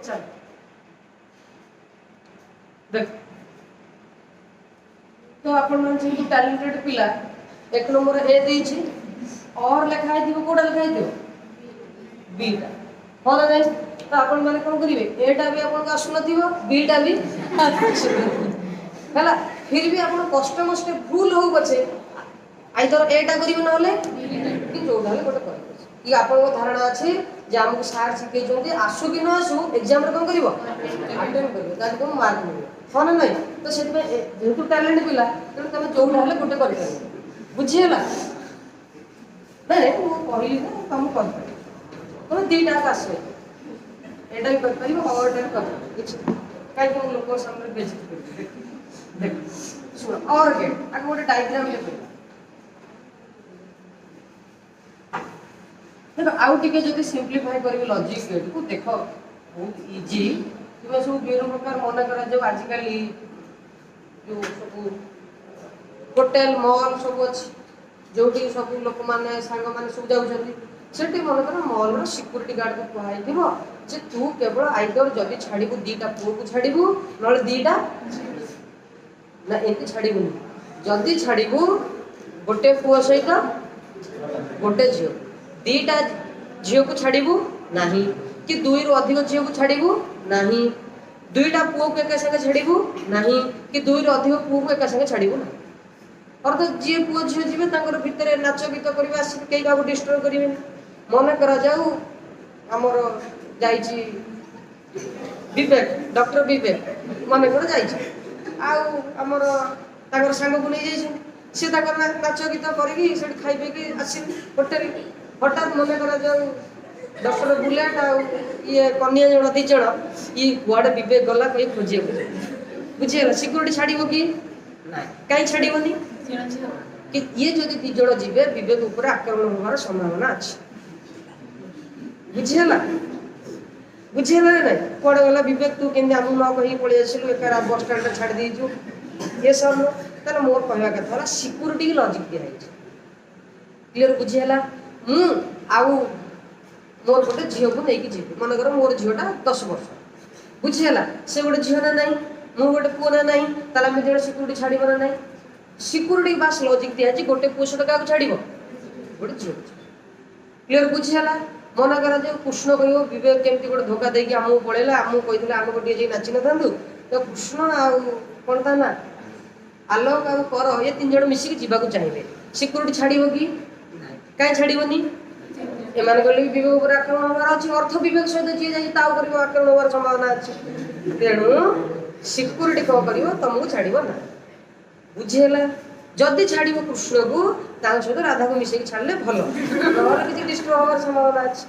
चल देख तो आपण मन जे टैलेंटेड पिला एक नंबर ए देछि और लिखाई दिबो कोडा लिखाई दिबो बी टा हो ना नहीं तो आपण माने कोन करिवे ए टा भी आपण आसु नथिबो बी टा भी हला फिर भी आपण कष्ट मष्ट भूल हो बचे आइदर ए टा करिवे न होले कि जोडा ले गोटे कर कि आपण को धारणा अछि जे हमको सार सिखे जोंदे आसु कि न आसु एग्जाम रे कोन करिवो अटेंड करिवो तार को मार्क मिलियो हो ना नहीं तो से जेतु टैलेंट पिला तेणु तुम जोड़ा हेल्ले गोटे कर बुझीगला नहीं मुझे कहली ना तुम कर तुम दीटा आस एटा भी कर और कर कहीं लोक सामने बेइज्जती कर देख सुन और गेट आगे गोटे डायग्राम ले देखो आउ टिके जदी सिंपलीफाई करबी लॉजिक गेट को देखो बहुत इजी तुम्हें सब विभिन्न प्रकार मन करा जो आजिकल जो सब होटेल मॉल सब अच्छी जो सब लोक मैंने सांग मैंने सब जाऊँगी से मन कर मॉल रो सिक्यूरीटी गार्ड को कहु जे तू केवल आइदर जदि छाड़ू दीटा पुओ को छाड़ू ना दीटा ना एमती छाड़बूनि जदि छाड़ू गोटे पुओ सहित गोटे झील दीटा झील को छाड़ू ना कि दुई रु अधिक झील को छाड़ू ना दुईटा पुओ को एक संगे छाड़ू ना कि दुई रु अधिक पुओ को एक संगे छाड़ू ना अर्थात जी पुओ झील जी भितर नाच गीत करवा कई क्या डिस्टर्ब करेंगे मन करा जाऊ आमर जाइए विवेक डॉक्टर विवेक मन कर जामर सांग को नहीं जाइए सी नाच गीत करी खाई पी आस होटेल हठात मन करा जाऊ डॉक्टर बुलेट ये कन्या जन दी जन ये कुआडे विवेक गला कहीं खोजे बुझे सिक्यूरीटी छाड़ब कि ना कहीं छाड़बनी कि ये जो दी जन जीवे विवेक उपर आक्रमण होवार संभावना अच्छी बुझीगला बुझीगला ना कौड़े गला विवेक तू केमती आम न कही पलि आसलु एक बस स्टाण्ड छाड़ देचु ये सब तार मोर कहवा कथा सिक्यूरीटी लॉजिक दिखाई क्लियर बुझीगला मु आउ मोर गोटे झील को लेकिन जी मनकर मोर झीलटा 10 वर्ष बुझीगला से गोटे झील ना ना मु गोटे पुओ ना ना ताला जो सिक्यूरीटी छाड़ ना ना सिक्यूरीटी बास लॉजिक दिखाई गोटे पुओ सहित क्या छाड़ गोटे झील क्लियर बुझीगला मन करा जो कृष्ण कह विवेक केमती गोटे धोखा देकी आमको पलैला आमको कही आम गोटे नाची न था तो कृष्ण कौन था ना आलोक आ कर ये 3 जन मिसिक जावाक चाहिए सिक्यूरीटी छाड़ कि कहीं छाड़बनी एमान गले विवेक उपर आक्रमण होवार अच्छी अर्थ विवेक सहित जी जाए आक्रमण होवार संभावना अच्छी तेणु सिक्यूरीटी कौन कर तुमको छाड़ब ना बुझीगला जदि छाड़ कृष्ण को सहित राधा को मिसेक छाड़े भल ना किसी डिस्टर्ब होवार संभावना अच्छी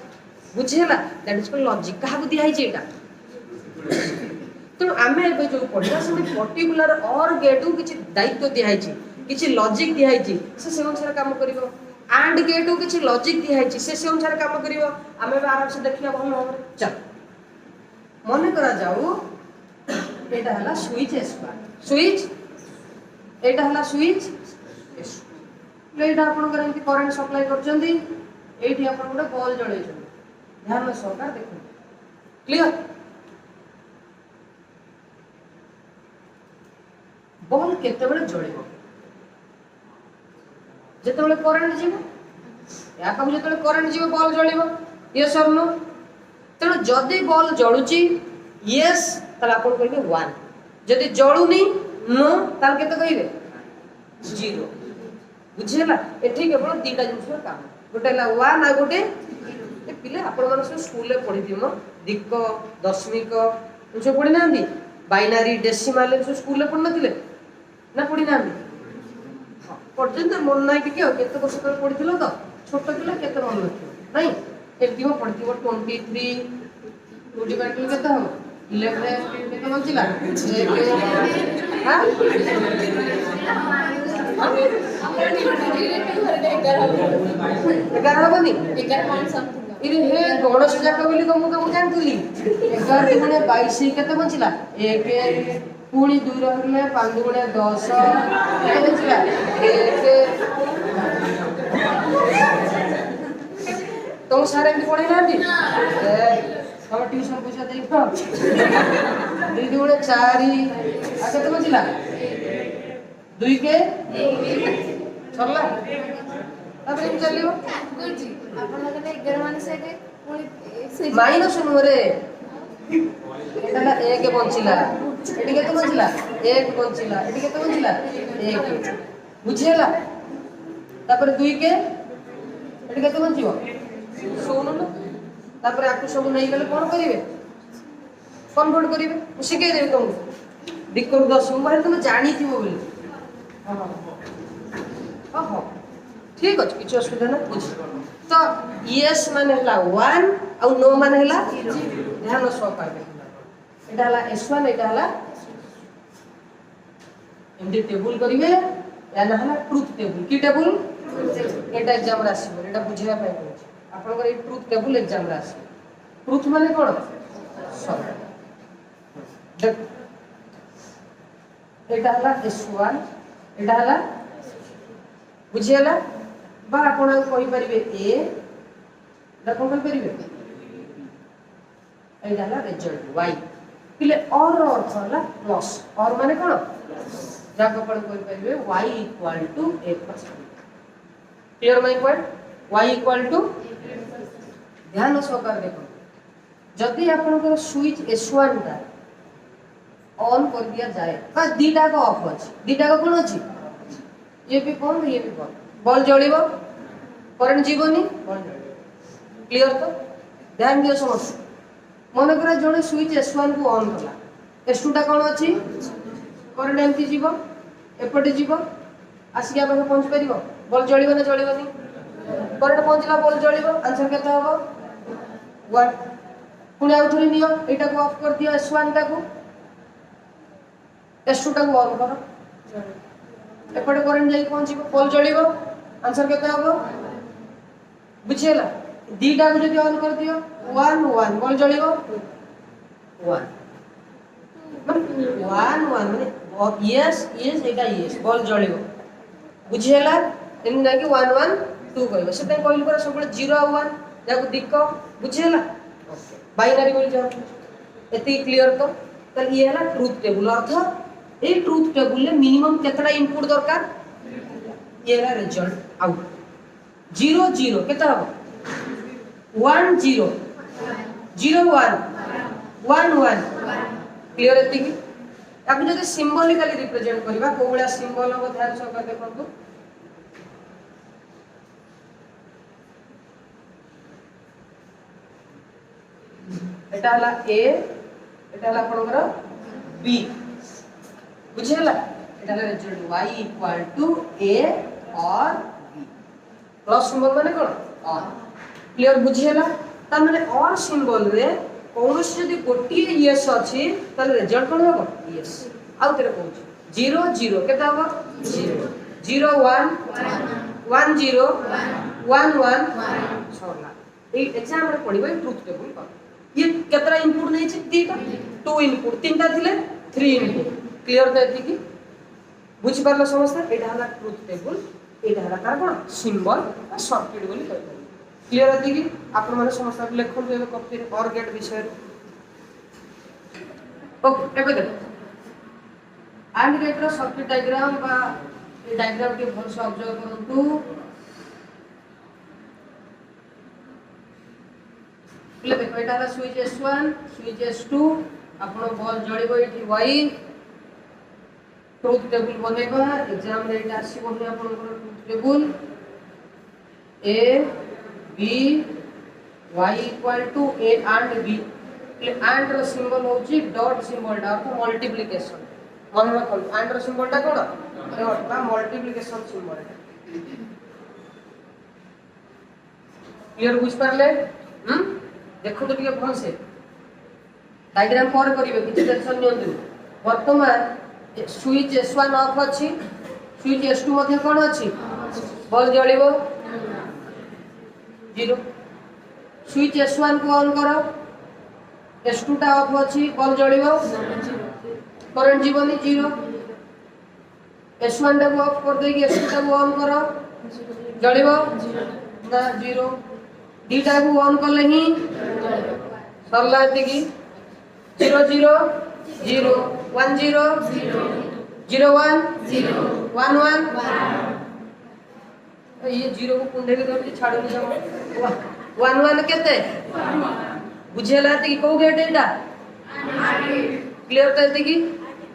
बुझीगला दैट इज लॉजिक क्या दिखाई तेणु आम जो पढ़ा से पर्टिकुलर और गेट को किसी दायित्व दिखाई किसी लॉजिक दिखाई से अनुसार काम कर एंड गेट को किसी लॉजिक दिखाई से अनुसार काम कर आम आराम से देखिए भल भाव चल मन करा जाऊ एटा हला स्विच एस स्विच एटा हला स्विच एटा आपनकर एमती करंट सप्लाई करचंदी एठी आपन गोटे बॉल जळैछन ध्यान सरकार देखो क्लियर बॉल केतेबेले जळिबो जेतेबेले करंट जीवो या कहू जेतेबेले करंट जीवो बॉल जळिबो यस और नो तेणु जदि बॉल जळुची यस ताले आपन कहिबे 1 जदि जळुनी नो ताले केते कहिबे 0 बुझीगला एठी केवल दीटा जिनिस काम गोटे ला 1 आ गोटे पिले आपण मन स्कूल रे पढी दिमो दिक्क दशमिक जो पढी नांदी बाइनरी डेसिमल जो स्कूल रे पढ नथिले ना पढी नांदी हां पर्यंत मन नाही कि केते वर्ष तक पढिथिलो तो छोट पिला केते मन नथियो नाही एठी हो पढिथिबो 23 2 डिवाइड केते हो 11 केते बंचिला हां 11 हबनी 11 इरे हे गणेश जाक बोली तुमको जानथुली 11 गुणे 22 केते बंचिला 1 पुणी 2 रहले 5 गुणे 10 केते बंचिला 1 तुम सारे एमती पढ़े ना तब ट्यूशन पैसा दे दुई दुणे 4 आ केते बचिला 2 के सरला तब एम चलियो गुरुजी आपण लगने 11 माने से पुणी माइनस नुरे एटा 1 बचिला एटी केते बचिला 1 बचिला एटी केते बचिला 1 बुझियला तापर 2 के एटी केते बचियो सोनु न तापर आकु सब नहीं गले कोन करिवे कन्वर्ट करिवे मु सिखे देबे तुमको दिक्कत 10 मोबाइल तुम जानी थी बोली हां हां ठीक अछि किछ असुविधा ना बुझ तो यस माने हला 1 और नो माने हला ध्यान सह पाबे एटा हला s1 एटा हला एमडी टेबल करिवे या ना हला ट्रुथ टेबल की टेबल एटा एग्जाम रासिबो एटा बुझिया पाए कहूची आपनकर ए ट्रुथ टेबल एग्जाम रासिबो ट्रुथ माने कोन सत्य देख एटा हला s1 एटा हला बुझियला बा आपण कहि परिबे a एटा कोन कहि परिबे एटा हला रिजल्ट y पिले और अर्थ हला प्लस और माने कोन जाको आपण कहि परिबे y equal to a plus clear my point y equal to ध्यान सहकार देखो जदि आपनकर स्विच S1 टा ऑन कर दिया जाए का दीटा का ऑफ अछि दीटा का कोन अछि ये भी बंद ये भी बंद बॉल जळिबो करंट जीवनी बॉल जळिबो क्लियर तो ध्यान दियो समझ मन करा जणे स्विच S1 को ऑन कला S2 टा कोन अछि करंट एमती जीवो एपटे जीवो आसिया पाखे पहुंच परिबो बॉल जळिबो ना जळिबोनी करंट पहुंचला बॉल जळिबो आंसर केते हबो 1 पुणी आउथरी नियो एटा को ऑफ कर दियो S1 टा को S2 टा को ऑन करो एपटे करंट जाई पहुंचीबो बॉल जळिबो आंसर केते हबो बुझियला दीटा को जदी ऑन कर दियो 1 1 बॉल जळिबो 1 1 1 माने यस यस एटा यस बॉल जळिबो बुझियला एन जाकी 1 1 2 कहबो सेते कहली पर सब 0 1 जाको दिक्क बुझियला बाइनरी बोल जाओ एती क्लियर तो तल ये है ट्रुथ टेबल अर्थ ए ट्रुथ टेबल ले मिनिमम केतरा इनपुट दरकार ये है रिजल्ट आउट 0 0 केतरा हो 1 0 0 1 1 1 क्लियर एती की अब जदि सिंबलिकली रिप्रेजेंट करबा को बडा सिंबल हो ध्यान सह देखंतु एटा हला a एटा हला आपनकर b बुझियला एटा हला result y equal to a और b प्लस सिंबल माने कोन और क्लियर बुझियला त माने और सिंबल रे कोनस जदी गोटी यस अछि त रिजल्ट कोन होबो यस आउ तेरे कहू 0 0 केता होबो 0 0 1 1 0 1 1 छोला ए एग्जाम रे पढिबो ट्रुथ टेबल पर ये केतरा इनपुट नहीं छी दीटा 2 इनपुट तीनटा थिले 3 इनपुट क्लियर देती की बुझि परला समस्या एटा हला ट्रुथ टेबल एटा हला तार कोन सिंबल आ सर्किट बोली कहै क्लियर देती की आपण माने समस्या लेखन देबे कॉपी रे और गेट विषय ओके एबे देख एंड गेट रो सर्किट डायग्राम बा ए डायग्राम के भल से ऑब्जर्व करंतु ले देखो एटा स्विच S1 स्विच S2 आपण बॉल जळिबो एठी y ट्रुथ टेबल बनेबा एग्जाम रे एटा आसीबो ने आपण truth table a b y equal to a and b ले and रो सिंबल होची डॉट सिंबल डा अर्थ मल्टीप्लिकेशन मन रखो and रो सिंबल टा कोन डॉट बा मल्टीप्लिकेशन सिंबल क्लियर बुझ परले देखो तो ଟିକେ भल से डायग्राम पर करिवे किछ टेंशन नियंतु वर्तमान स्विच S1 ऑफ अछि स्विच S2 मध्ये कोन अछि बॉल जळिबो 0 स्विच S1 को ऑन करो S2 टा ऑफ अछि बॉल जळिबो करंट जीवनी 0 S1 टा को ऑफ कर देगी S2 टा को ऑन करो जळिबो ना 0 डीटा को ऑन करले ही सरला एतिकी 0 0 0 1 0 0 1 1 1 ये 0 को कुंडे के दर छाड़ नि जाओ 1 1 केते बुझेला एतिकी को गेट एटा क्लियर तो एतिकी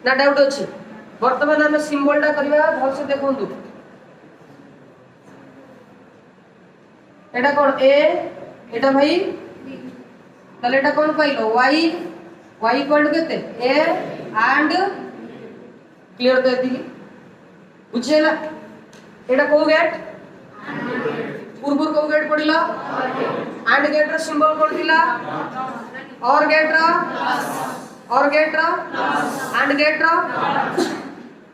ना डाउट अछि वर्तमान हम सिंबल टा करबा भल से देखंतु एटा कोन ए एटा भाई तले एटा कोन पाइलो y इक्वल टू केते a एंड क्लियर तो एतिकी बुझेला एटा को गेट पूर्व को गेट पड़िला एंड गेट रो सिंबल कोन दिला और गेट रो एंड गेट रो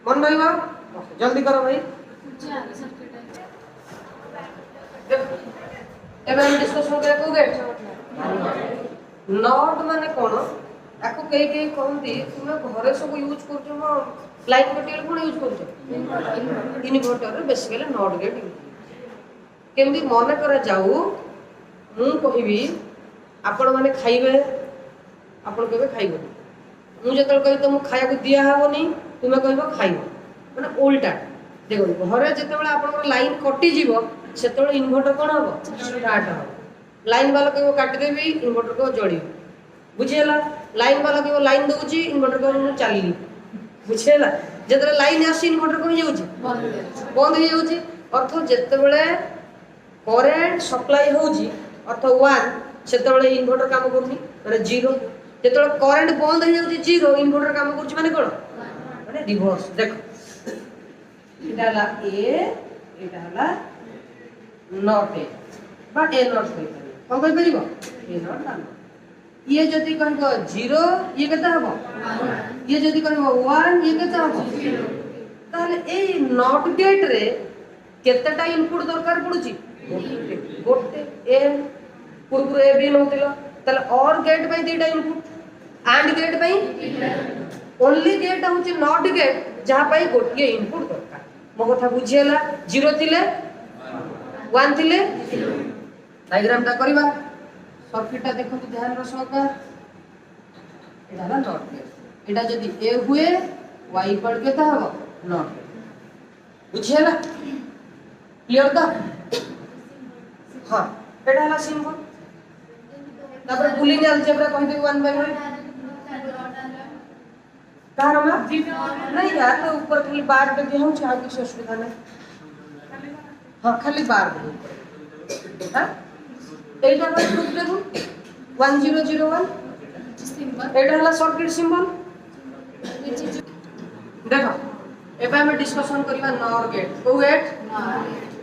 मन रहिबा जल्दी करो भाई एबे हम डिस्कशन करे को गेट नॉट माने कोन आको कई कहंती तुमे घरे सब यूज करछो म लाइन कटियल कोन यूज करछो इन्वर्टर बेसिकली नॉट गेट केमदी मन कर जाऊ मु कहिबी आपण माने खाइबे आपण केबे खाइबो मु जतल कहि तुम खाया को दिया हबोनी तुमे कहबो खाइबो माने उल्टा देखो घरे जतबेले आपण लाइन कटि जीवो सेतबेले इन्वर्टर कोन हबो स्टार्ट हबो लाइन वाला कहबो काट देबी इन्वर्टर को जोड़ी बुझेला लाइन वाला कहबो लाइन दोउची इन्वर्टर को मु चालली बुझेला जतरे लाइन आसी इन्वर्टर को जाउची बंद हो जाउची अर्थ जतबेले करेंट सप्लाई होउची अर्थ 1 सेतबेले इन्वर्टर काम करनी माने 0 जतबेले करेंट बंद हो जाउची 0 इन्वर्टर काम करची माने कोन माने रिवर्स देखो इटाला ए इटाला नॉट ए बा ए नॉट कहि कोन कहि परिबो ए नॉट आ ये जदी कहबो 0 ये केता हबो ये जदी कहबो 1 ये केता हबो ताले ए नॉट गेट रे केतेटा इनपुट दरकार पडुची गोटे ए पूर्व ए बी नउतिलो ताले और गेट बाय दीटा इनपुट एंड गेट बाय ओनली गेट होची नॉट गेट जहा पाई गोटे इनपुट दरकार मो कथा बुझियला 0 थिले 1 थिले डायग्राम ता करबा सर्किट ता देखो ध्यान रो सहकार एटा ना नॉट गेट एटा जदी ए हुए y इक्वल केता हबो नॉट बुझियला क्लियर ता हां एटा हला सिंबल तापर बुलियन अलजेब्रा कहि दे 1 बाय 1 कारमा नहीं यार तो ऊपर खाली बार पे दिया हूं चाहे कुछ असुविधा नहीं हां खाली बार दे हां एटा पर प्रूफ देखो 1001 सिंबल एटा हला सर्किट सिंबल देखो एबे हम डिस्कशन करबा नॉर गेट को गेट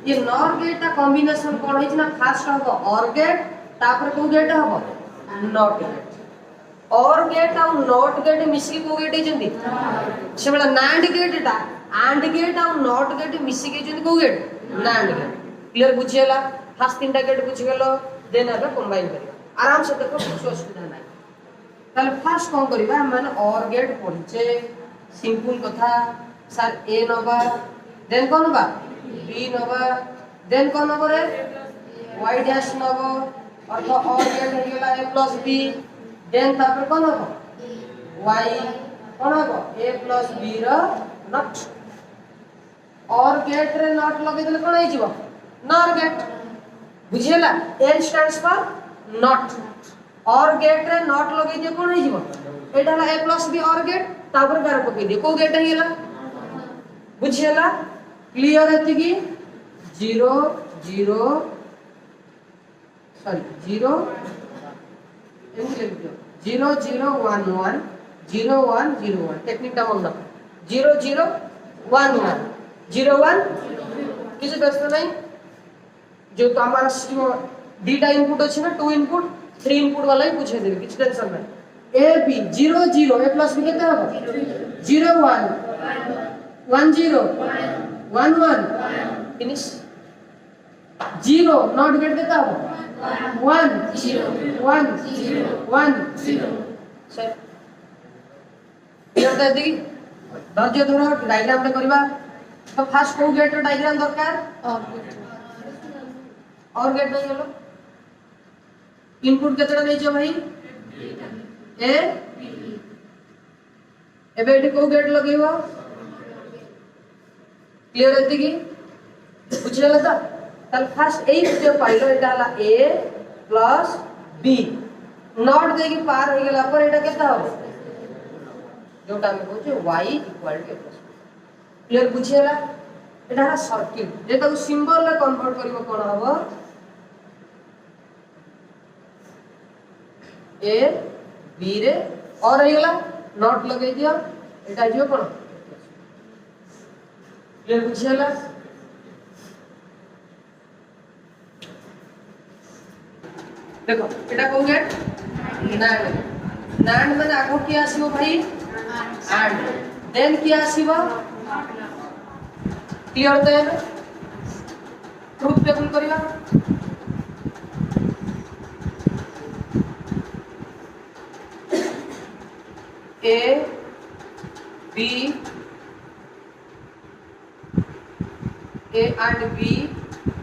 ये नॉर गेट का कॉम्बिनेशन कोन है ना फास्ट हबो और गेट तापर को गेट हबो नॉट गेट और गेट और नॉट गेट मिसी को गेट जंदी सेबला नांड गेट ता एंड गेट और नॉट गेट मिसी के जंदी को गेट नांड गेट क्लियर बुझियला फास्ट तीनटा गेट बुझि गेलो देन एबे कंबाइन करिया आराम से देखो कुछ असुविधा नाही ताले फास्ट कोन करबा माने और गेट पड़िचे सिंपल कथा सर ए नबा देन कोन बा बी नबा देन कोन नबा रे y डैश नबा अर्थ और गेट हो गेला a प्लस b देन तापर कोन हबो y कोन हबो a प्लस b रो नॉट और गेट रे नॉट लगे देले कोन होई जीवो नॉर गेट बुझियला n stands for not OR gate रे नॉट लगे जे कोन होई जीवो एटा ला a plus b OR gate तापर कार पकई दे को गेट हेला बुझियला क्लियर है कि 0 0 सॉरी 0 0 0 1 1 0 1 0 1 टेक्निक टा मन 0 0 1 1 0 1 किसी प्रश्न नहीं जो तो हमारा डीटा इनपुट अछि ना 2 इनपुट 3 इनपुट वाला ही पूछे देबे किछ टेंशन नहीं A B 0 0 a plus b केते हबो 0 1 1 0 1 1 फिनिश 0 नॉट गेट देता हूं 1 0 1 0 1 0 सर क्लियर दी धैर्य धरो डायग्राम रे करबा तो फास्ट को गेट डायग्राम दरकार और गेट नहीं गेलो इनपुट केतरा नै छ भाई ए एबे एटी को गेट लगेबो क्लियर है कि बुझला त ताल फर्स्ट ए जो पाइलो एटा हला ए प्लस बी नॉट दे की पार हो गेला पर एटा केता हो जोटा हम कहू y इक्वल टू क्लियर बुझला एटा हला सर्किट जे ताको सिंबल ला कन्वर्ट करबो कोन हबो ए बी रे और हो गेला नॉट लगे दियो एटा जो कोन क्लियर बुझला देखो एटा को गेट नांड माने आगो की आसीबो भाई एंड देन की आसीबो क्लियर देन ट्रुथ टेबल करिवा A B A and B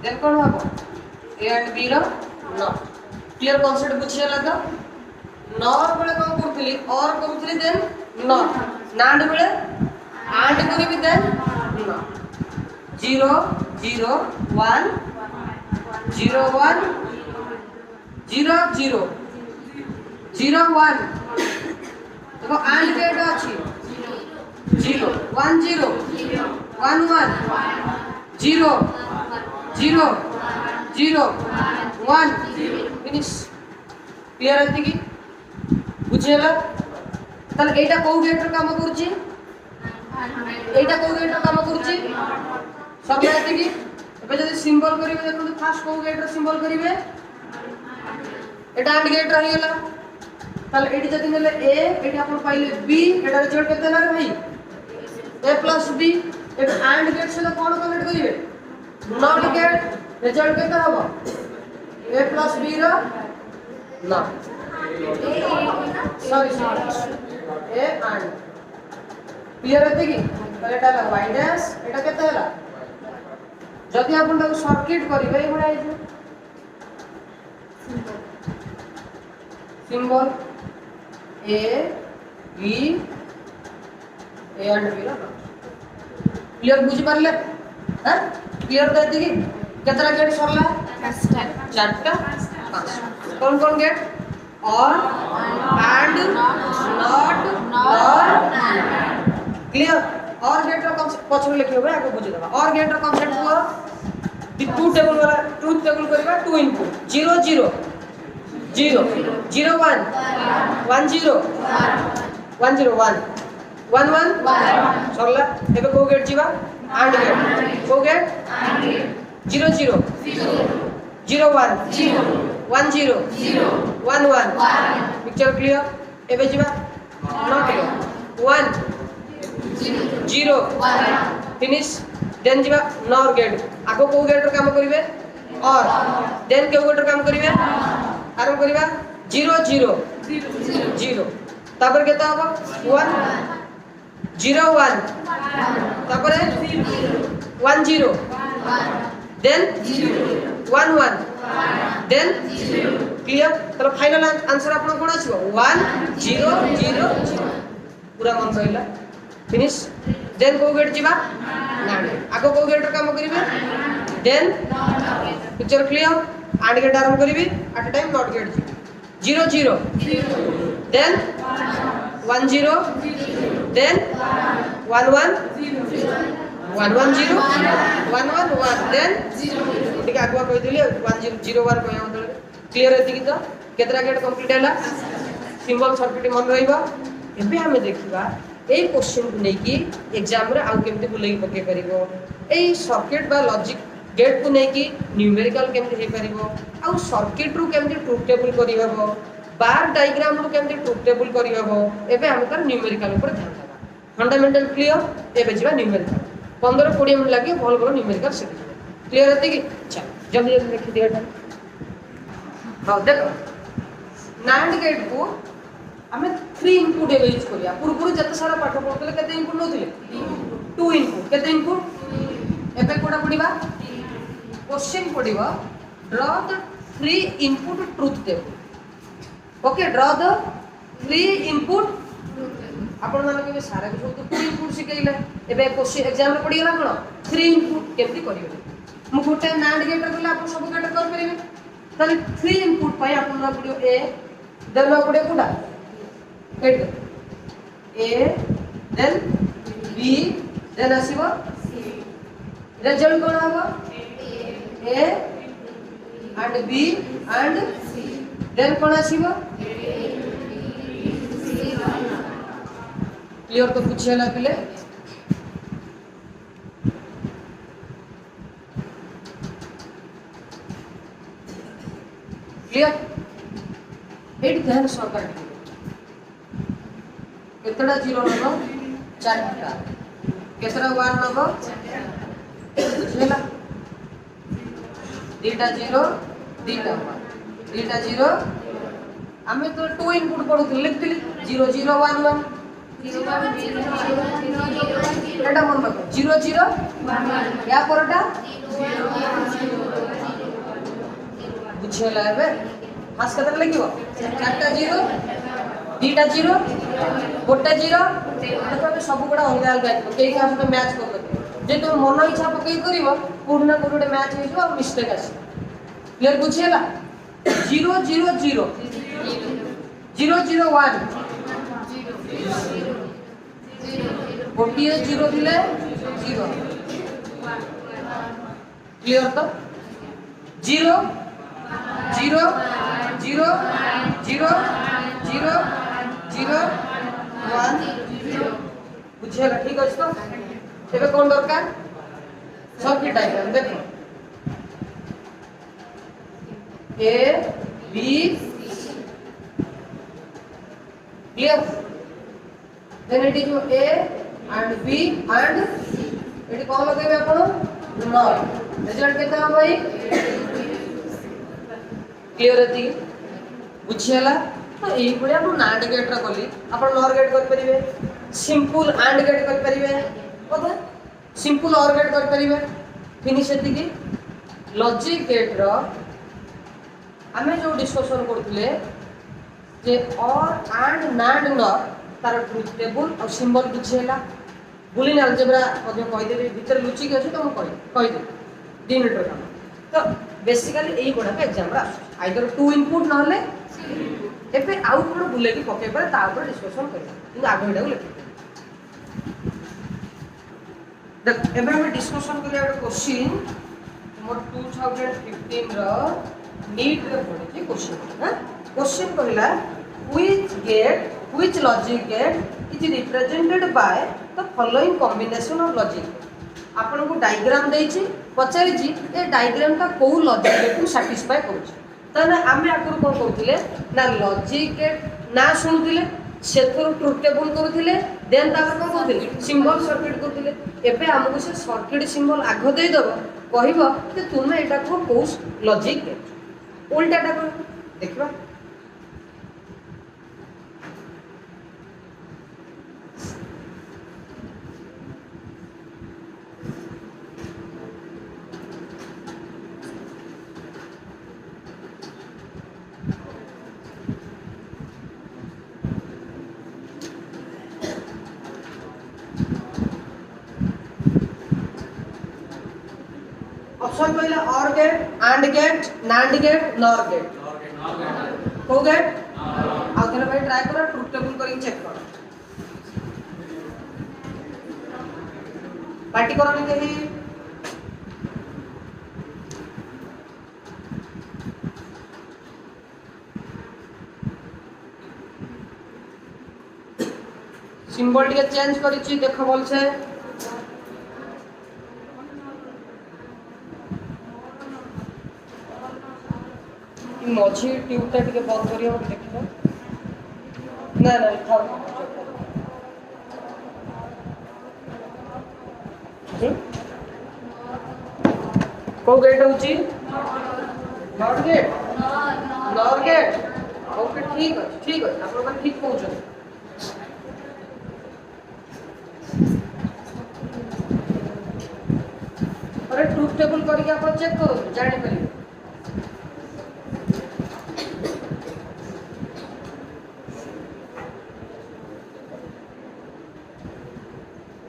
then कोन हबो ए एंड बी रो नॉट क्लियर कॉन्सेप्ट बुझिया लगा नॉर बेले कोन करथली और करथली देन नॉट नांड बेले आंड करी भी देन नॉट 0 0 1 0 1 0 0 0 1 देखो आंड गेट अछि 0 1 0 1 1 0 0 0 1 फिनिश क्लियर है कि बुझेला ताले एटा को गेट रो काम करछि एटा को गेट रो काम करछि सब है कि एबे जदी सिंबल करिवे देखो फर्स्ट को गेट रो सिंबल करिवे एटा एंड गेट रही गेला ताले एटी जदी नेले ए एटी अपन पाइले बी एटा रिजल्ट केते ना रे भाई a plus b एटा एंड गेट से कोन कनेक्ट करिवे नॉट गेट रिजल्ट केते हबो a plus b रो नॉट सॉरी ए एंड क्लियर है कि पहले एटा y डैश एटा केते हला जदी आपण ताको सर्किट करिवे ए बडा आइजो symbol A B A and B रो क्लियर बुझ परले हां क्लियर दे कि केतरा गेट सरला चारटा पांच कौन कौन गेट और एंड नॉट और क्लियर और गेट रो कांसेप्ट पछले लिखियो बे आगे बुझ देबा और गेट रो कांसेप्ट हुआ द टू टेबल वाला ट्रुथ टेबल करबा टू इनपुट 0 0 0 0 1 1 0 1 0 1 1 1 सरला एबे को गेट जीवा एंड गेट को गेट 0 0 0 1 1 0 1 1 पिक्चर क्लियर एबे जीवा नॉट 1 0 फिनिश देन जीवा नॉर गेट आको को गेट रो काम करिवे और देन के गेट रो काम करिवे आरंभ करिवा 0 0 0 तापर केता हबो 1 0 1 तापर 1 0 देन 1 1 देन क्लियर तो फाइनल आंसर आपन कोन आछो 1 0 0 पूरा मन रहिला फिनिश देन को गेट जीवा नांड आगो को गेट काम करिवे then picture clear and gate आरंभ करिवे at time not gate 0 0 then 1 0 then 1 1 1 1 0 1 1 1 then ठीक आगवा कहि दिली 1 0 0 1 कहया बदल क्लियर है कि तो केतरा गेट कंप्लीट हैला सिंबल सर्किट मन रहिबा एबे हमें देखिबा ए क्वेश्चन को नहीं कि एग्जाम रे आउ केमते बुलाई पके परिबो ए सर्किट बा लॉजिक गेट को नहीं कि न्यूमेरिकल केमते हे परिबो आउ सर्किट रु केमते ट्रुथ टेबल करि हबो बार डायग्राम रु केमते ट्रुथ टेबल करि हबो एबे हम कर न्यूमेरिकल ऊपर ध्यान देबा फंडामेंटल क्लियर एबे जीवा न्यूमेरिकल 15 20 मिनट लागे भल भल न्यूमेरिकल सीख क्लियर है कि चल जल्दी जल्दी लिख दिया हां देखो नांड गेट को हमें 3 इनपुट यूज करिया पूर्व जत सारा पाठ पढतले केते इनपुट नोथिले 2 इनपुट केते इनपुट एबे कोडा पडिबा क्वेश्चन पडिबा draw the 3 input truth table okay draw the 3 input आपण माने के सारा के सब 2 इनपुट सिकेइले एबे क्वेश्चन एग्जाम रे पड़ी गला कोन 3 इनपुट केमती करियो मु गोटे नांड गेट करला आपण सब गेट कर परिबे ताले 3 इनपुट पय आपण ना पड़ियो ए देन पड़े कोडा gate A then B then आसीबो रिजल्ट कोन हबो A and B and then कोन आसीबो क्लियर तो पूछेला पिले क्लियर एट ध्यान सरकार केतडा जीरो नबो चारटा केतरा वन नबो बुझेला दीटा जीरो दीटा वन दीटा जीरो आमे तो 2 इनपुट पढुथि लिखथिली 0 0 1 1 एटा मन रख 0 0 या परटा बुझेला एबे हास कतर लिखिबो चारटा जीरो दीटा जीरो गोटा जीरो देखो सब गुडा अलग अलग केई का सहित मैच कर जे तुम मन इच्छा पकई करिवो कोडना कोडे मैच हे जो मिस्टेक आसी क्लियर बुझेला 0 0 0 0 0 1 गोटिए 0 दिले 0 क्लियर तो 0 0 0 0 0 0 1 बुझेला ठीक अछि तो एबे कोन दरकार सर्किट डायग्राम देखो A B clear then it is A and B and it कोन लगेबे आपण नॉट रिजल्ट केता हो भाई क्लियर अछि बुझियला तो एई बळे आपण नांड गेट रा कली आपण नॉर गेट कर परिबे सिंपल एंड गेट कर परिबे ओके सिंपल और गेट कर परिबे फिनिश एति की लॉजिक गेट रा हमें जो डिस्कशन करथिले जे और एंड नांड नॉर तार ट्रुथ टेबल और सिंबल बुझेला बुलियन अलजेब्रा मध्ये कहि देबे भीतर लुचि के अछि तो हम कहि दे 3 मिनट रा तो बेसिकली एई गोडा के एग्जाम रा आइदर 2 इनपुट नहले एबे आउट कोड बुले की पके पर ता ऊपर डिस्कशन करिया किंतु आगे एडा लिखि देख एबे हम डिस्कशन करिया एक क्वेश्चन मोर 2015 रा नीट रे पढि क्वेश्चन हां क्वेश्चन कहला which logic gate is represented by the following combination of logic आपन को डायग्राम देछि पचारि छि ए डायग्राम का को लॉजिक गेट को सैटिस्फाई करू तने आमे आकुर कोन कहउथिले ना लॉजिक गेट ना सुनुथिले सेथुर ट्रुथ टेबल करूथिले देन तापर कोन कहउथिले सिंबल सर्किट करूथिले एबे हमको से सर्किट सिंबल आगो देई दबो कहिबो जे तुमे एटा को लॉजिक गेट उल्टाटा कर देखबा ऑप्शन पहला और gate and gate NAND gate NOR gate को गेट आ थोड़ा भाई ट्राई करो ट्रुथ टेबल करके चेक करो पार्टी करो नहीं कहीं सिंबल टिके चेंज करिछि देखो बोल से मझी ट्यूबटा टिके बंद करियो देखियो ना ना था को गेट होची not gate NOR gate okay ठीक है आपण मन ठीक पहुंचो अरे ट्रुथ टेबल करके आपण चेक करो जानि परिबे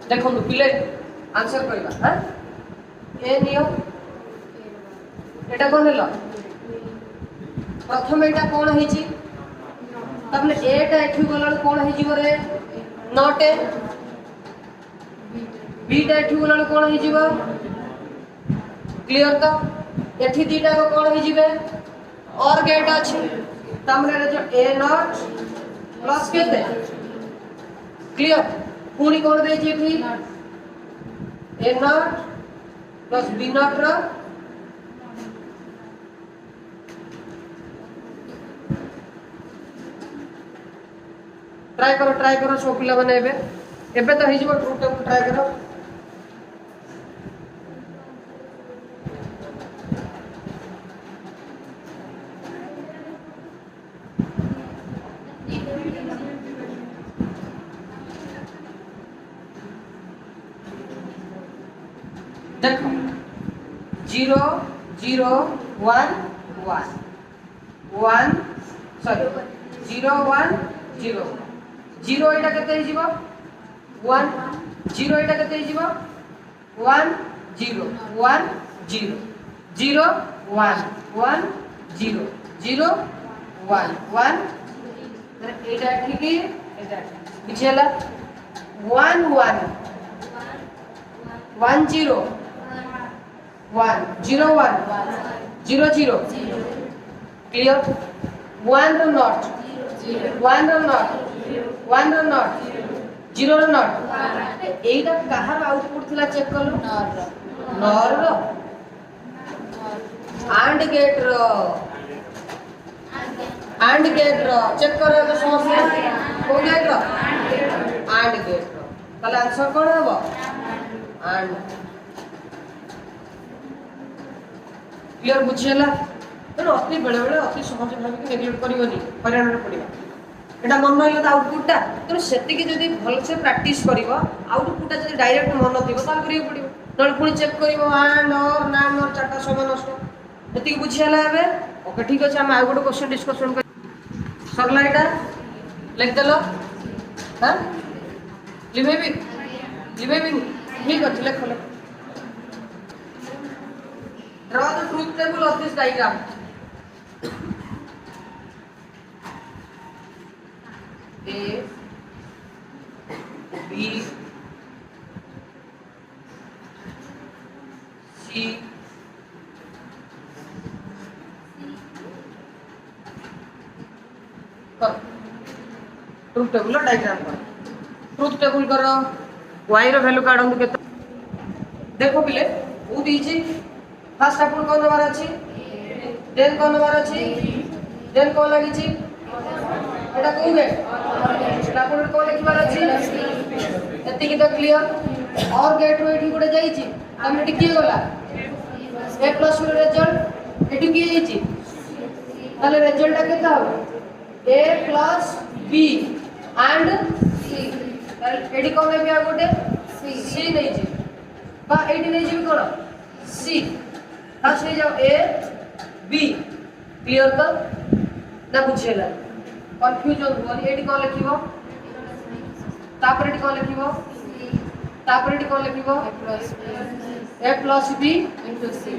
देखो पिले आंसर करबा हां ए नियो एटा कोन हेलो प्रथम एटा कोन हे छी तबले एटा एठू गला कोन हे जीवो रे नॉट ए बीटा एठू गला कोन हे जीवो क्लियर तो एठी दीटा को कोन हे जीवे और गेट अछि तमरे रे जो ए नॉट प्लस केते क्लियर पुणी कोन दे छी एठी A not plus B not रो ट्राई करो सब पिला माने एबे तो हे जीवो ट्रू टेबल ट्राई करो देखो 0 0 1 1 1 सॉरी 0 1 0 0 एटा केते हिजिबो 1 0 एटा केते हिजिबो 1 0 1 0 0 1 1 0 0 1 1 एटा ठीक है एटा बिछेला 1 1 1 0 1 0 1 0 0 क्लियर 1 रो नॉट 1 रो नॉट 1 रो नॉट 0 रो नॉट एटा कहार आउटपुट थिला चेक करलो नॉर रो एंड गेट रो चेक करो तो समस्या को गेट रो एंड गेट रो ताले आंसर कोन हबो एंड क्लियर बुझियला तो अति बेले बेले अति सहज भाबी के नेग्लेक्ट करिवनी हरियाणा रे पडिबा एटा मन रहला त आउटपुटटा तो सेति के जदी भल से प्रैक्टिस करिवो आउटपुटटा जदी डायरेक्ट मन थिबो ताल करियो पडिबो नल पुनी चेक करिवो एंड और नाम और चारटा समान असो एति बुझियला एबे ओके ठीक अछि हम आ गुड क्वेश्चन डिस्कशन कर सरला एटा लिख देलो हां लिबेबी ठीक अछि लिख लो Draw the truth table of this diagram. A, B, C, truth table diagram कर ट्रूथ टेबल करो y रो वैल्यू काढन केते देखो पिले बहुत इजी फर्स्ट अपन कोन नंबर अछि देन कोन नंबर अछि देन कोन लागि छी एटा कहबे अपन कोन लिखबार अछि एति की तो क्लियर और गेट रो एठी गोटे जाई छी हम एठी की गला a प्लस रो रिजल्ट एठी की जाई छी ताले रिजल्ट केता हो a plus b and c ताले एठी कोन बे आ गोटे c नै छी बा एठी नै छी कोन c फर्स्ट ले जाओ ए बी क्लियर तो ना बुझेला कंफ्यूजन होनी एडी कोन लिखिबो तापर एडी कोन लिखिबो तापर एडी कोन लिखिबो ए प्लस बी इनटू सी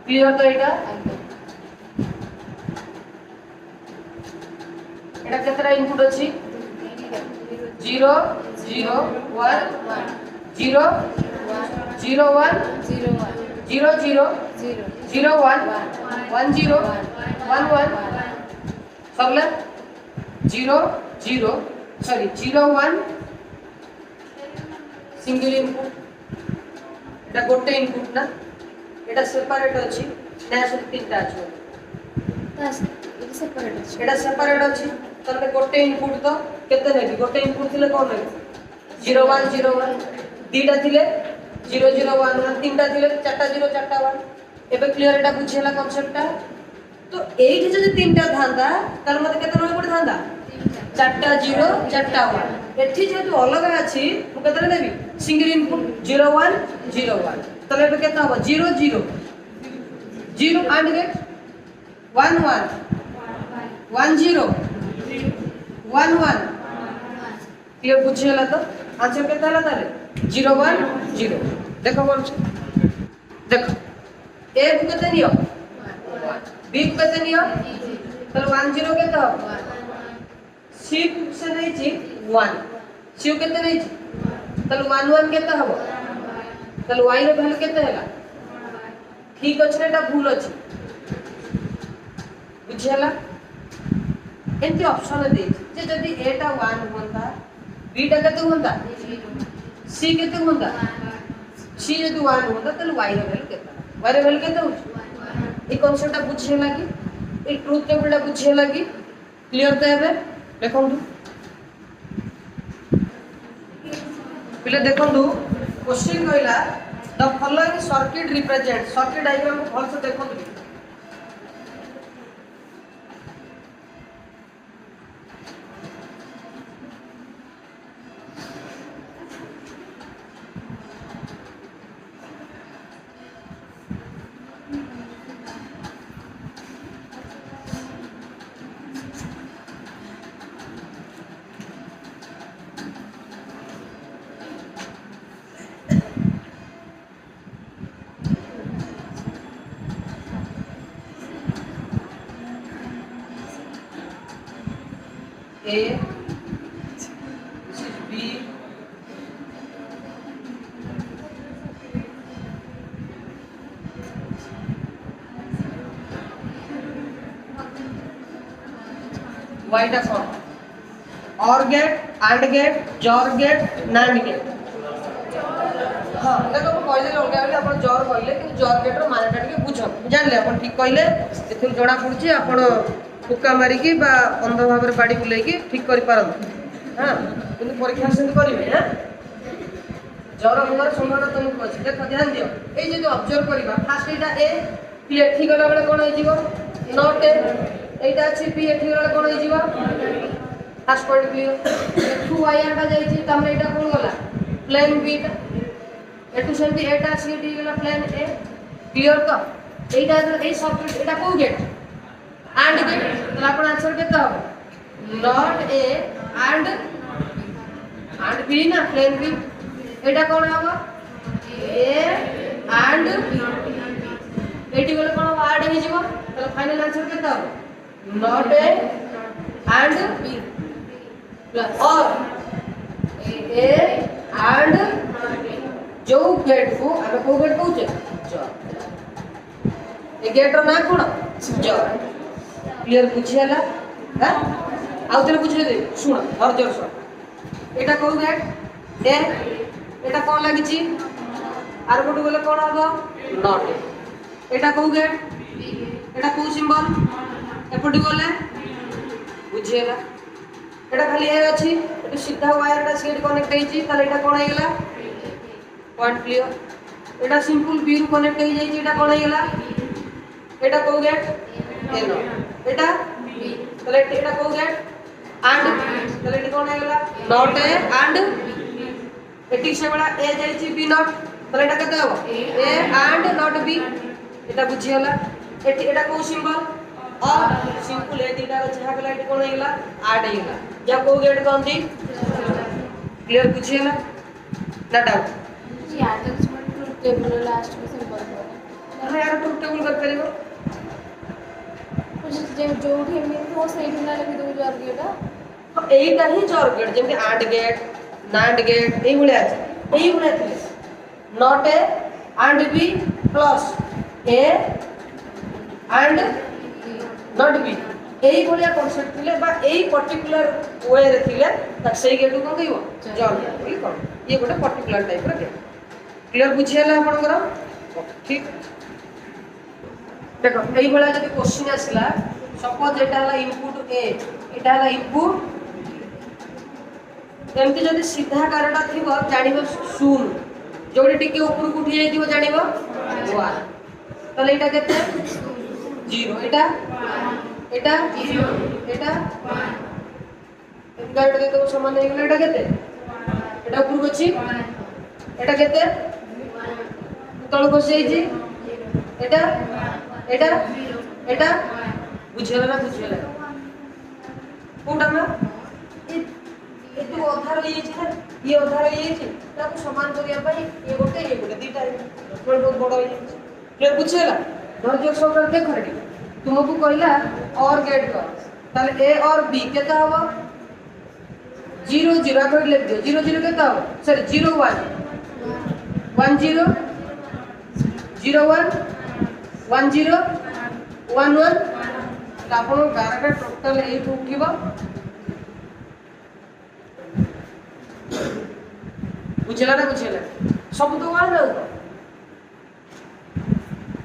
क्लियर तो एटा एटा केतरा इनपुट अछि 0 0 1 0 0 1 0 0 0 1 1 0 1 1 सबले 0 0 सॉरी 0 1 सिंगल इनपुट एटा गोटे इनपुट ना एटा सेपरेट अछि ना से तीनटा अछि बस एटा सेपरेट अछि तने गोटे इनपुट तो केते नेबी गोटे इनपुट थिले कोन नेबी 0 1 0 1 दीटा थिले 0 0 1 1 तीनटा थिले चारटा 0 चारटा 1 एबे क्लियर एटा बुझेला कांसेप्टटा तो एठी जदी तीनटा थांदा तार मते केते रहे पड़ थांदा चारटा 0 चारटा 1 एठी जेतु अलग अछि मु केते देबी सिंगल इनपुट 0 1 0 1 तले एबे केते हो 0 0 0 एंड गेट 1 1 1 0 1 1 क्लियर बुझेला तो आंसर केते हला ताले 0 1 0 देखो बोल देखो ए को केते नियो बी को केते नियो ताले 1 0 केते हो सी से नहीं छी 1 सी केते नहीं छी ताले 1 1 केते हो ताले y रो वैल्यू केते हला ठीक अछि एटा भूल अछि बुझियला एंती ऑप्शन दे जे जदी a टा 1 होंदा b टा केते होंदा c केते होंदा c जदी 1 होंदा ताले y रो वैल्यू केते y रो वैल्यू केते होछि ए कांसेप्ट बुझियला कि ए ट्रुथ टेबल टा बुझियला कि क्लियर त हेबे देखंतु पिले देखंतु क्वेश्चन कहला the following circuit represent circuit diagram को भल से देखंतु A, this is B, Y टा कौन OR gate AND gate JOR gate NAND gate हां देखो को कहले अलगा अलगा अपन JOR कहले कि JOR गेट रो मानेटा टिके बुझो जानले अपन ठीक कहले एथुन जणा पड़ुची अपन फुका मारी की बा अंध भाବରେ बाडी बुलाई की ठीक करि पारन हां किंतु परीक्षा सेंड करिवे हां जर होबार संभावना तुमको अछि देखो ध्यान दियो ए जे ऑब्जर्व करिबा फास्ट एटा ए पी एठी गला बेले कोन होई जीवो नॉट ए एटा अछि पी एठी गला कोन होई जीवो फास्ट पॉइंट क्लियर एठू वायर टा जाई छी तमे एटा कोन गला प्लेन बी टा एठू सेंटी एटा सी डी गला प्लेन ए क्लियर तो एटा ए सर्किट एटा को गेट AND गेट तो अपन आंसर केता हो नॉट ए AND B ना प्लेन बी एटा कोन होबो ए AND B एटी गले कोन ऐड हे जीवो तो फाइनल आंसर केता हो not A AND B plus और ए AND जो गेट को हम को गेट कहूचे जॉर ए गेट रो ना कोन जॉर क्लियर बुझियला हां आउ तले बुझिए दे सुन और जोर सुन एटा को गेट ए एटा कोन लागि छी आर कोटु गले कोन हबो नॉट एटा को गेट एटा को सिंबल एपटु गले बुझियला एटा खाली ए अछि एटा सीधा वायर टा सेट कनेक्ट हेची ताले एटा कोन हेगला पॉइंट क्लियर एटा सिंपल बी रू कनेक्ट हे जाई छी एटा कोन हेगला एटा को गेट ए नो एटा बी ताले एटा को गेट AND ताले एटा कोन हेगला नॉट ए AND एटी से बड़ा ए जाई छी बी नॉट ताले एटा केते हो ए AND not be Etah बुझियला eighty एटा को सिंबल और सिंपल ए दीटा रो छहा गला एटी कोन हेगला ऐड हेगला जा को गेट कोन दी क्लियर बुझियला ना डाउट जी आ तो ट्रुथ टेबल लास्ट में सिंपल हां यार ट्रुथ टेबल कर परिबो कुछ जे जो भी में वो सही ना लगे दो जोर गेटा एटा ही जोर गेट जेम AND गेट NAND गेट एई भले अछि एई भले थिले not A AND B plus A AND not B एई भलिया कांसेप्ट थिले बा एई पर्टिकुलर वे रे थिले त सेई गेट को कहइबो जोर गेट कोन ये गोटे पर्टिकुलर टाइप रो गेट क्लियर बुझियला आपन करो ठीक देखो एई भला जदी क्वेश्चन आसिला सपोज एटा हला इनपुट ए एटा हला इनपुट एमती जदी सीधा कारटा थिबो जानिबो शून जोडी टिके ऊपर को उठी जाइतिबो जानिबो 1 तले एटा केते 0 एटा 0 एटा 1 एटा दे तो समान हे गेला एटा केते एटा ऊपर को छी एटा केते तळ को सेई एटा एटा एटा बुझेला ना बुझेला कोडा ना ये जो अधार ये छै ना ये अधार ये छै ताको समान करिया भाई ये गोटे दीटा थोड़ा बहुत बड़ा ये क्लियर बुझेला धैर्य सहकारे देखो रे तुमको कहला और गेट कर ताले ए और बी केता हबो 0 0 आगे लिख दियो 0 0 केता हबो सॉरी 0 1 1 0 0 1 1 0 1 1 ଆପଣ 12ଟା ଟୋଟାଲ ଏଇ ଉଠିବ बुझेला ना बुझेला सब तो वाला ना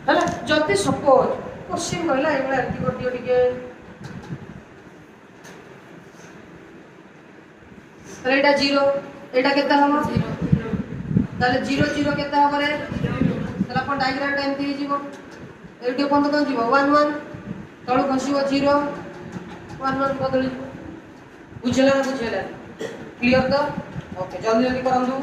हला जति सपोज क्वेश्चन कहला एबला एंटी कर दियो टिके एटा 0 एटा केता हम 0 ताले 0 0 केता हम रे ताले अपन डायग्राम टाइम दी जीवो एटी अपन तो जीवो 1 1 तळो खसिबो 0 1 1 बदली बुझेला ना बुझेला क्लियर तो ओके जल्दी जल्दी करंदु